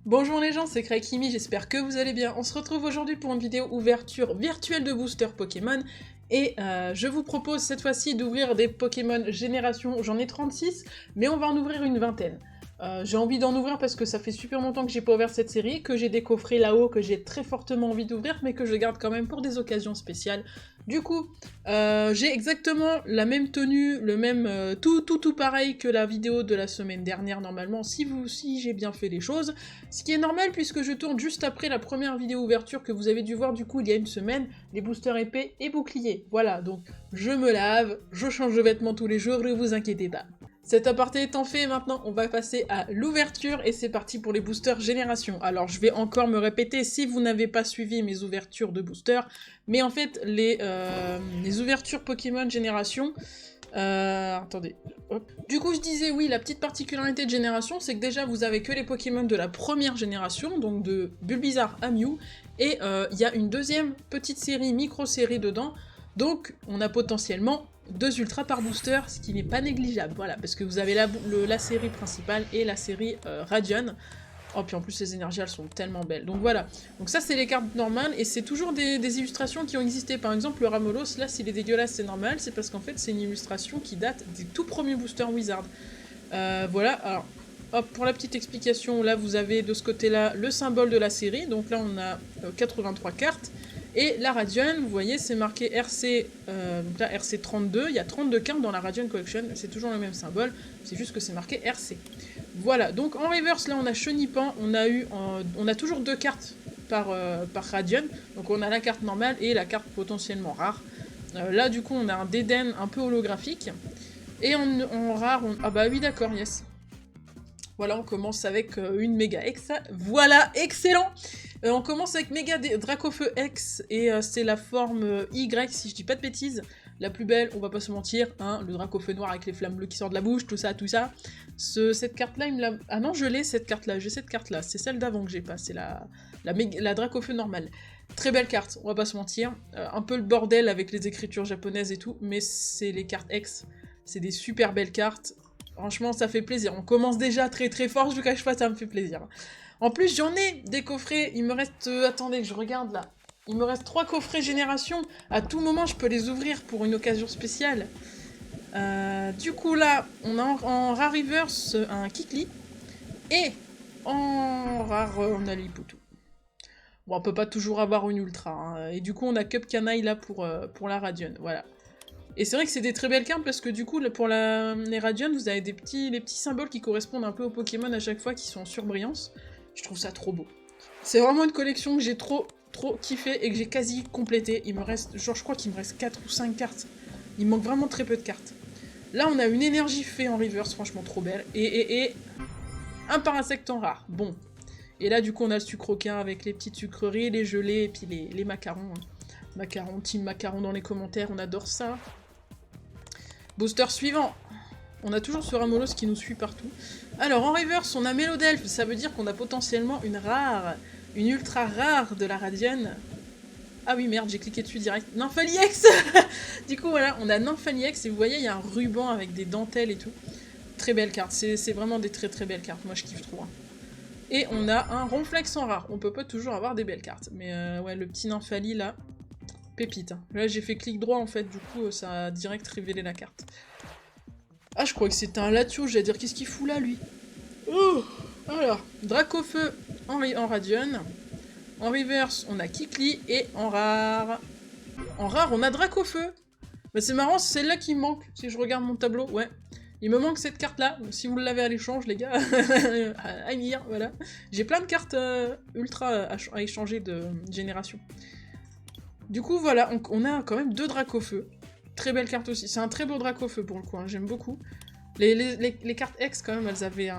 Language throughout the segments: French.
Bonjour les gens, c'est Kraikimi, j'espère que vous allez bien. On se retrouve aujourd'hui pour une vidéo ouverture virtuelle de booster Pokémon. Et je vous propose cette fois-ci d'ouvrir des Pokémon Génération, j'en ai 36, mais on va en ouvrir une vingtaine. J'ai envie d'en ouvrir parce que ça fait super longtemps que j'ai pas ouvert cette série, que j'ai des coffrets là-haut que j'ai très fortement envie d'ouvrir, mais que je garde quand même pour des occasions spéciales. Du coup, j'ai exactement la même tenue, le même tout pareil que la vidéo de la semaine dernière normalement, si j'ai bien fait les choses. Ce qui est normal puisque je tourne juste après la première vidéo ouverture que vous avez dû voir du coup il y a une semaine, les boosters épées et boucliers. Voilà, donc je me lave, je change de vêtements tous les jours, ne vous inquiétez pas. Cet aparté étant fait, maintenant on va passer à l'ouverture et c'est parti pour les boosters génération. Alors je vais encore me répéter si vous n'avez pas suivi mes ouvertures de boosters, mais en fait les ouvertures Pokémon génération... attendez, hop. Du coup je disais oui, la petite particularité de génération, c'est que déjà vous avez que les Pokémon de la première génération, donc de Bulbizarre à Mew, et il y a une deuxième petite série, micro-série dedans, donc on a potentiellement 2 ultras par booster, ce qui n'est pas négligeable, voilà, parce que vous avez la série principale et la série Radion. Oh, puis en plus les énergies elles sont tellement belles. Donc voilà, donc ça c'est les cartes normales, et c'est toujours des illustrations qui ont existé. Par exemple le Ramolos, là s'il est dégueulasse c'est normal, c'est parce qu'en fait c'est une illustration qui date des tout premiers boosters Wizard. Voilà, alors hop, pour la petite explication, là vous avez de ce côté-là le symbole de la série, donc là on a 83 cartes, et la Radion, vous voyez, c'est marqué RC, donc là RC32, il y a 32 cartes dans la Radion Collection, c'est toujours le même symbole, c'est juste que c'est marqué RC. Voilà, donc en reverse, là on a Chenipan, on a toujours 2 cartes par Radion, donc on a la carte normale et la carte potentiellement rare. Là du coup on a un Déden un peu holographique, et en rare, ah bah oui d'accord, yes. Voilà, on commence avec une méga X. Voilà, excellent. On commence avec méga Dracofeu X, et c'est la forme Y, si je dis pas de bêtises. La plus belle, on va pas se mentir, hein, le Dracofeu noir avec les flammes bleues qui sortent de la bouche, tout ça, tout ça. Cette carte-là, il me l'a... Ah non, je l'ai, cette carte-là, j'ai cette carte-là. C'est celle d'avant que j'ai pas, c'est la Dracofeu normale. Très belle carte, on va pas se mentir. Un peu le bordel avec les écritures japonaises et tout, mais c'est les cartes X. C'est des super belles cartes. Franchement, ça fait plaisir. On commence déjà très très fort, je vous cache pas, ça me fait plaisir. En plus, j'en ai des coffrets. Il me reste... attendez, que je regarde là. Il me reste 3 coffrets génération. À tout moment, je peux les ouvrir pour une occasion spéciale. Du coup, là, on a en rare reverse un Kikli. Et en rare, on a l'Hippoutou. Bon, on peut pas toujours avoir une ultra. Hein. Et du coup, on a Cup Canaille là pour la Radion. Voilà. Et c'est vrai que c'est des très belles cartes parce que du coup, pour les Radion, vous avez les petits symboles qui correspondent un peu aux Pokémon à chaque fois qui sont en surbrillance. Je trouve ça trop beau. C'est vraiment une collection que j'ai trop kiffé et que j'ai quasi complétée. Il me reste, genre je crois qu'il me reste 4 ou 5 cartes. Il me manque vraiment très peu de cartes. Là, on a une énergie fée en reverse, franchement trop belle. Et un parasecte en rare. Bon. Et là, du coup, on a le sucroquin avec les petites sucreries, les gelées et puis les macarons. Macaron, team macaron dans les commentaires, on adore ça. Booster suivant. On a toujours ce Ramolos qui nous suit partout. Alors, en reverse, on a Mélodelphe. Ça veut dire qu'on a potentiellement une rare, une ultra rare de la Radion. Ah oui, merde, j'ai cliqué dessus direct. Nymphali-X. Du coup, voilà, on a Nymphali-X. Et vous voyez, il y a un ruban avec des dentelles et tout. Très belle carte. C'est vraiment des très très belles cartes. Moi, je kiffe trop. Hein. Et on a un Ronflex en rare. On peut pas toujours avoir des belles cartes. Mais ouais, le petit Nymphali, là, pépite. Là, j'ai fait clic droit, en fait. Du coup, ça a direct révélé la carte. Ah, je crois que c'était un Latios, j'allais dire, qu'est-ce qu'il fout là, lui? Oh. Alors, Dracofeu en Radion. En reverse, on a Kikli, et en rare, on a Dracofeu. Mais c'est marrant, c'est celle-là qui me manque, si je regarde mon tableau, ouais. Il me manque cette carte-là, si vous l'avez à l'échange, les gars, à lire, voilà. J'ai plein de cartes ultra à échanger de génération. Du coup, voilà, on a quand même 2 Dracofeu. Très belle carte aussi. C'est un très beau Dracofeu pour le coup, hein, j'aime beaucoup. Les cartes X, quand même, elles avaient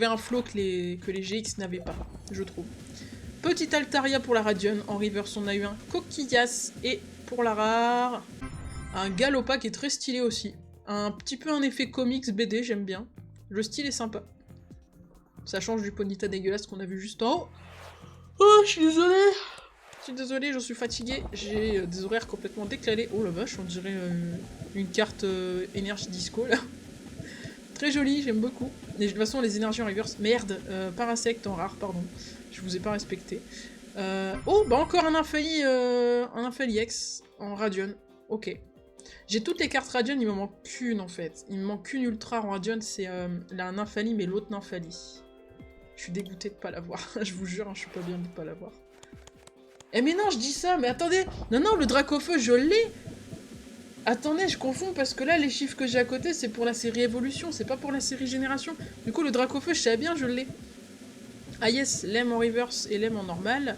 un flow que les GX n'avaient pas, je trouve. Petit Altaria pour la Radion. En reverse, on a eu un Coquillas. Et pour la rare, un Galopa qui est très stylé aussi. Un petit peu un effet comics BD, j'aime bien. Le style est sympa. Ça change du Ponyta dégueulasse qu'on a vu juste en haut. Oh, je suis désolée. Je suis désolée, j'en suis fatiguée. J'ai des horaires complètement décalés. Oh la vache, on dirait une carte énergie disco là. Très joli, j'aime beaucoup. Et de toute façon, les énergies en reverse... Merde, Parasect en rare, pardon. Je vous ai pas respecté. Oh, bah encore un Infali X en Radion. Ok. J'ai toutes les cartes Radion, il me manque qu'une en fait. Il me manque qu'une Ultra en Radion, c'est la Nymphalie, mais l'autre Nymphalie. Je suis dégoûtée de pas l'avoir. Je vous jure, hein, je suis pas bien de pas l'avoir. Eh mais non, je dis ça, mais attendez. Non, non, le Dracofeu, je l'ai. Attendez, je confonds parce que là, les chiffres que j'ai à côté, c'est pour la série Évolution, c'est pas pour la série Génération. Du coup, le Dracofeu, je savais bien, je l'ai. Ah yes, l'M en reverse et l'M en normal.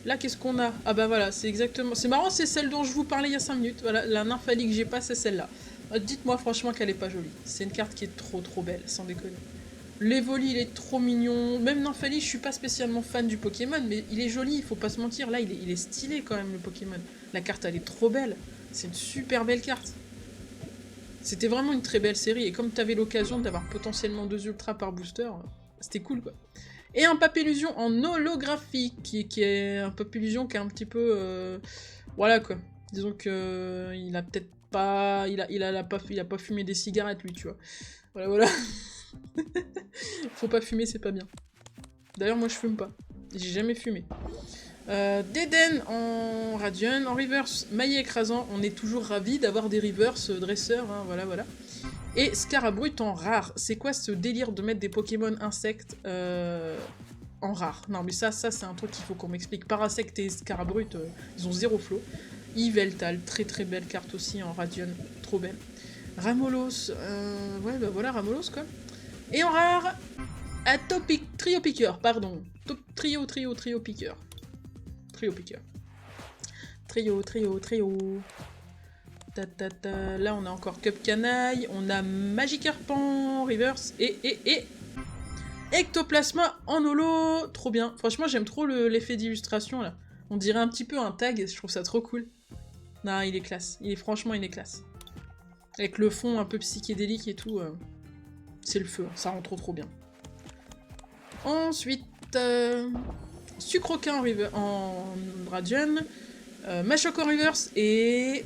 Là, qu'est-ce qu'on a? Ah bah voilà, c'est exactement... C'est marrant, c'est celle dont je vous parlais il y a 5 minutes. Voilà, la Nymphalie que j'ai pas, c'est celle-là. Dites-moi franchement qu'elle est pas jolie. C'est une carte qui est trop belle, sans déconner. L'Evoli, il est trop mignon. Même Nymphalie, je suis pas spécialement fan du Pokémon, mais il est joli, il faut pas se mentir. Là, il est stylé quand même, le Pokémon. La carte, elle est trop belle. C'est une super belle carte. C'était vraiment une très belle série, et comme t'avais l'occasion d'avoir potentiellement 2 ultras par booster, c'était cool, quoi. Et un Papillusion en holographique, qui est un Papillusion qui est un petit peu... voilà, quoi. Disons que il a peut-être pas... Il a pas fumé des cigarettes, lui, tu vois. Voilà. Faut pas fumer, c'est pas bien. D'ailleurs, moi, je fume pas. J'ai jamais fumé. Deden en Radion, en reverse, maillet écrasant, on est toujours ravis d'avoir des reverse dresseurs, hein, voilà. Et Scarabrut en rare, c'est quoi ce délire de mettre des Pokémon insectes en rare? Non mais ça c'est un truc qu'il faut qu'on m'explique. Parasect et Scarabrut, ils ont 0 flow. Yveltal, très belle carte aussi en Radion, trop belle. Ramolos, ouais bah voilà Ramolos quoi. Et en rare, Trio Piqueur, pardon. Trio Piqueur. Trio Piqueur. Trio. Là, on a encore Cup Canaille, on a Magikarp en reverse, et Ectoplasma en holo. Trop bien. Franchement, j'aime trop l'effet d'illustration, là. On dirait un petit peu un tag, je trouve ça trop cool. Non, il est classe. Franchement, il est classe. Avec le fond un peu psychédélique et tout, c'est le feu. Ça rend trop bien. Ensuite... Sucroquin en Radion, Machoc en reverse et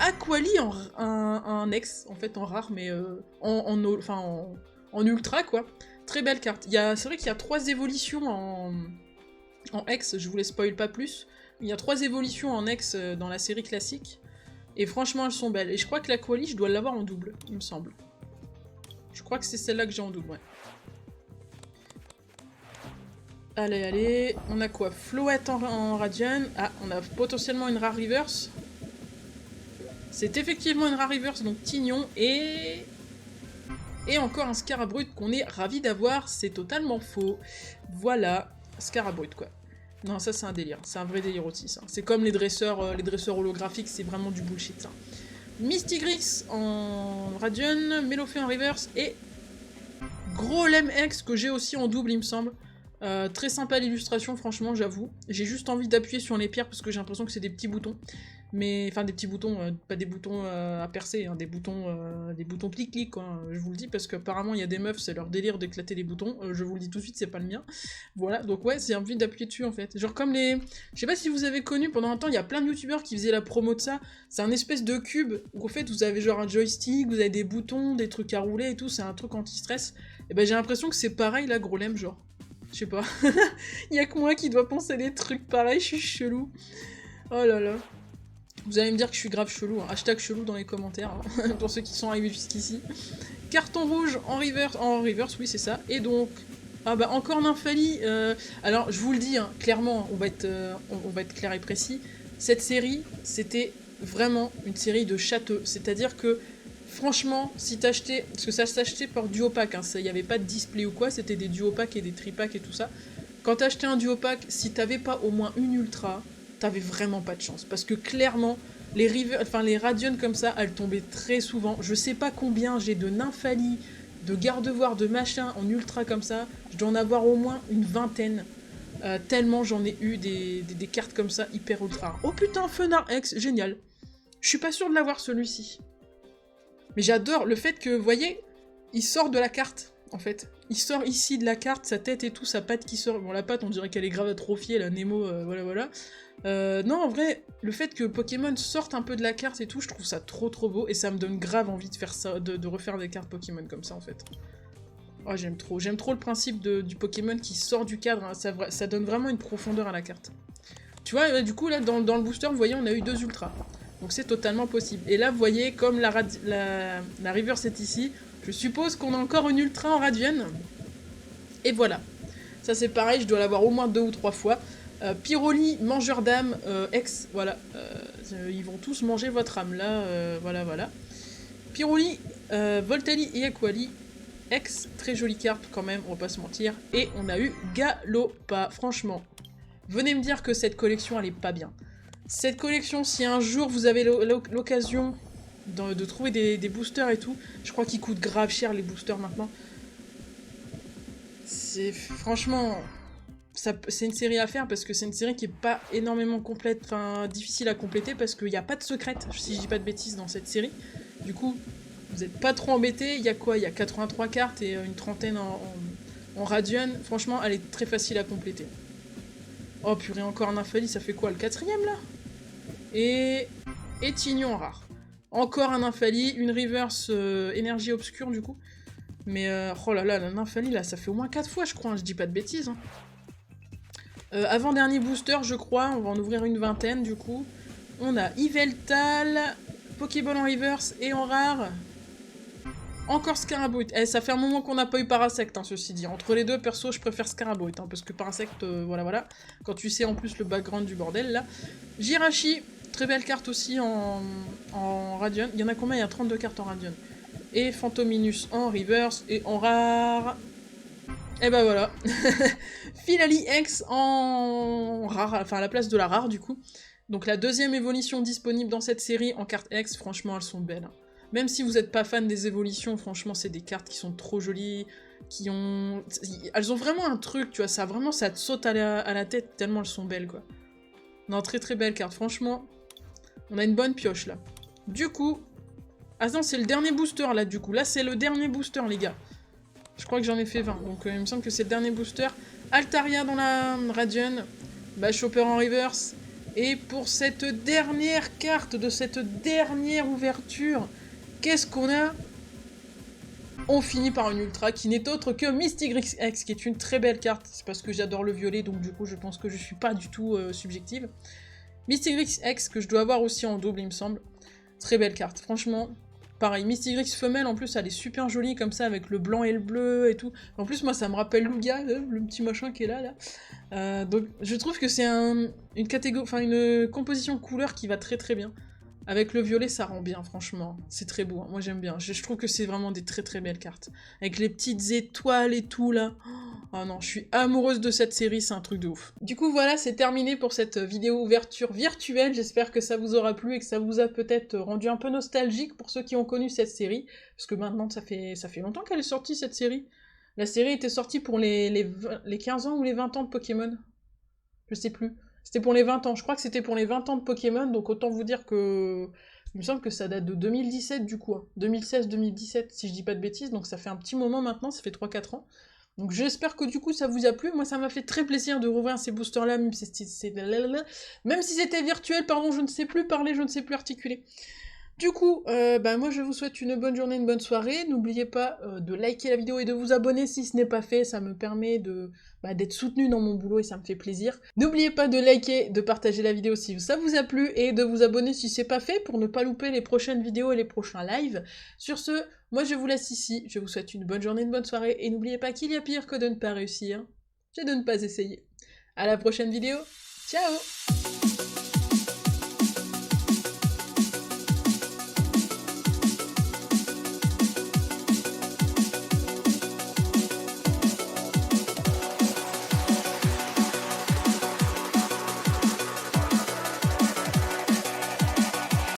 Aquali en X, en fait en rare, mais en ultra quoi. Très belle carte. C'est vrai qu'il y a 3 évolutions en X, je vous les spoil pas plus. Il y a 3 évolutions en X dans la série classique, et franchement elles sont belles. Et je crois que l'Aquali, je dois l'avoir en double, il me semble. Je crois que c'est celle-là que j'ai en double, ouais. Allez, on a quoi? Floette en Radion. Ah, on a potentiellement une rare reverse. C'est effectivement une rare reverse, donc Tignon, et encore un Scarabrut qu'on est ravis d'avoir, c'est totalement faux. Voilà, Scarabrut quoi. Non, ça c'est un délire, c'est un vrai délire aussi ça. C'est comme les dresseurs holographiques, c'est vraiment du bullshit ça. Mystigrix en Radion, Melofée en reverse, et Grolem X que j'ai aussi en double il me semble. Très sympa l'illustration, franchement, j'avoue. J'ai juste envie d'appuyer sur les pierres parce que j'ai l'impression que c'est des petits boutons. Mais, enfin, des petits boutons, pas des boutons à percer, hein, des boutons clic-clic, quoi. Je vous le dis parce qu'apparemment, il y a des meufs, c'est leur délire d'éclater les boutons. Je vous le dis tout de suite, c'est pas le mien. Voilà, donc ouais, j'ai envie d'appuyer dessus, en fait. Genre comme les... Je sais pas si vous avez connu, pendant un temps, il y a plein de youtubeurs qui faisaient la promo de ça. C'est un espèce de cube où, en fait, vous avez genre un joystick, vous avez des boutons, des trucs à rouler et tout, c'est un truc anti-stress. Et ben, j'ai l'impression que c'est pareil, là, Grolem, genre. Je sais pas. Il y a que moi qui dois penser des trucs pareils, je suis chelou. Oh là là. Vous allez me dire que je suis grave chelou. Hein. Hashtag chelou dans les commentaires, hein, pour ceux qui sont arrivés jusqu'ici. Carton rouge en reverse, oui c'est ça. Et donc... Ah bah encore Nymphalie. Alors je vous le dis, hein, clairement, on va être clair et précis. Cette série, c'était vraiment une série de châteaux. C'est-à-dire que... Franchement, si t'achetais... Parce que ça s'achetait par duo pack, hein, il n'y avait pas de display ou quoi, c'était des duo packs et des tripacks et tout ça. Quand t'achetais un duo pack, si t'avais pas au moins une ultra, t'avais vraiment pas de chance. Parce que clairement, les Radion comme ça, elles tombaient très souvent. Je sais pas combien j'ai de Nymphalie, de Gardevoir, de machin en ultra comme ça. Je dois en avoir au moins une 20aine. Tellement j'en ai eu des cartes comme ça hyper ultra. Oh putain, Fenard X, génial. Je suis pas sûre de l'avoir celui-ci. Mais j'adore le fait que, vous voyez, il sort de la carte. en fait. Il sort ici de la carte, sa tête et tout, sa patte qui sort. Bon, la patte, on dirait qu'elle est grave atrophiée, la Nemo, voilà, voilà. Non, en vrai, le fait que Pokémon sorte un peu de la carte et tout, je trouve ça trop beau, et ça me donne grave envie de faire ça, de refaire des cartes Pokémon comme ça, en fait. Oh, j'aime trop le principe du Pokémon qui sort du cadre, hein. Ça donne vraiment une profondeur à la carte. Tu vois, du coup, là, dans le booster, vous voyez, on a eu 2 ultras. Donc c'est totalement possible. Et là, vous voyez, comme la reverse est ici, je suppose qu'on a encore une ultra en Radian. Et voilà. Ça, c'est pareil, je dois l'avoir au moins 2 ou 3 fois. Pyroli, mangeur d'âme, ex, voilà. Ils vont tous manger votre âme, là, voilà, voilà. Pyroli, Voltali et Aquali, ex, très jolie carte quand même, on va pas se mentir. Et on a eu Galopa, franchement. Venez me dire que cette collection, elle est pas bien. Cette collection, si un jour vous avez l'occasion de trouver des boosters et tout, je crois qu'ils coûtent grave cher les boosters maintenant. C'est franchement, c'est une série à faire parce que c'est une série qui est pas énormément complète, enfin difficile à compléter parce qu'il n'y a pas de secrète, si je dis pas de bêtises, dans cette série. Du coup, vous n'êtes pas trop embêtés. Il y a quoi? Il y a 83 cartes et une trentaine en Radian. Franchement, elle est très facile à compléter. Oh purée, encore un Infali, ça fait quoi? Le 4ème là? Et Tignon en rare. Encore un Infali, une reverse énergie obscure du coup. Mais oh là là, la Nymphalie là, ça fait au moins 4 fois je crois, hein, je dis pas de bêtises. Hein. Avant-dernier booster je crois, on va en ouvrir une vingtaine du coup. On a Yveltal, Pokéball en reverse et en rare. Encore Scarabouit. Eh, ça fait un moment qu'on n'a pas eu Parasect, hein, ceci dit. Entre les deux, perso, je préfère Scarabouit, hein, parce que Parasect, voilà, voilà. Quand tu sais en plus le background du bordel, là. Jirachi, très belle carte aussi en Radion. Il y en a combien? Il y a 32 cartes en Radion. Et Phantominus en reverse et en rare. Et bah voilà. Filali X en rare, enfin à la place de la rare du coup. Donc la deuxième évolution disponible dans cette série en carte X, franchement elles sont belles. Hein. Même si vous n'êtes pas fan des évolutions, franchement c'est des cartes qui sont trop jolies, qui ont... Elles ont vraiment un truc, tu vois, ça vraiment ça te saute à la tête tellement elles sont belles quoi. Non, très très belle carte, franchement. On a une bonne pioche là. Du coup... Ah non, c'est le dernier booster là du coup. Là c'est le dernier booster les gars. Je crois que j'en ai fait 20, donc il me semble que c'est le dernier booster. Altaria dans la Radian, Chopper en reverse. Et pour cette dernière carte de cette dernière ouverture, qu'est-ce qu'on a? On finit par une ultra qui n'est autre que Mystigrix X, qui est une très belle carte. C'est parce que j'adore le violet, donc du coup je pense que je suis pas du tout subjective. Mystigrix X, que je dois avoir aussi en double il me semble. Très belle carte, franchement. Pareil, Mystigrix femelle, en plus, elle est super jolie, comme ça, avec le blanc et le bleu et tout. En plus, moi, ça me rappelle Lugia, le petit machin qui est là. Donc, je trouve que c'est une composition de couleurs qui va très très bien. Avec le violet, ça rend bien, franchement. C'est très beau, hein. Moi, j'aime bien. Je trouve que c'est vraiment des très très belles cartes. Avec les petites étoiles et tout, là. Oh non, je suis amoureuse de cette série, c'est un truc de ouf. Du coup, voilà, c'est terminé pour cette vidéo ouverture virtuelle. J'espère que ça vous aura plu et que ça vous a peut-être rendu un peu nostalgique pour ceux qui ont connu cette série. Parce que maintenant, ça fait longtemps qu'elle est sortie, cette série. La série était sortie pour les 15 ans ou les 20 ans de Pokémon. Je sais plus. C'était pour les 20 ans. Je crois que c'était pour les 20 ans de Pokémon, donc autant vous dire que... Il me semble que ça date de 2017 du coup. Hein. 2016-2017, si je dis pas de bêtises. Donc ça fait un petit moment maintenant, ça fait 3-4 ans. Donc j'espère que du coup ça vous a plu. Moi ça m'a fait très plaisir de rouvrir ces boosters là, même si c'était virtuel, pardon, je ne sais plus parler, je ne sais plus articuler. Du coup, moi je vous souhaite une bonne journée, une bonne soirée. N'oubliez pas de liker la vidéo et de vous abonner si ce n'est pas fait. Ça me permet d'être soutenu dans mon boulot et ça me fait plaisir. N'oubliez pas de liker, de partager la vidéo si ça vous a plu et de vous abonner si c'est pas fait pour ne pas louper les prochaines vidéos et les prochains lives. Sur ce, moi je vous laisse ici. Je vous souhaite une bonne journée, une bonne soirée et n'oubliez pas qu'il y a pire que de ne pas réussir, c'est de ne pas essayer. À la prochaine vidéo. Ciao!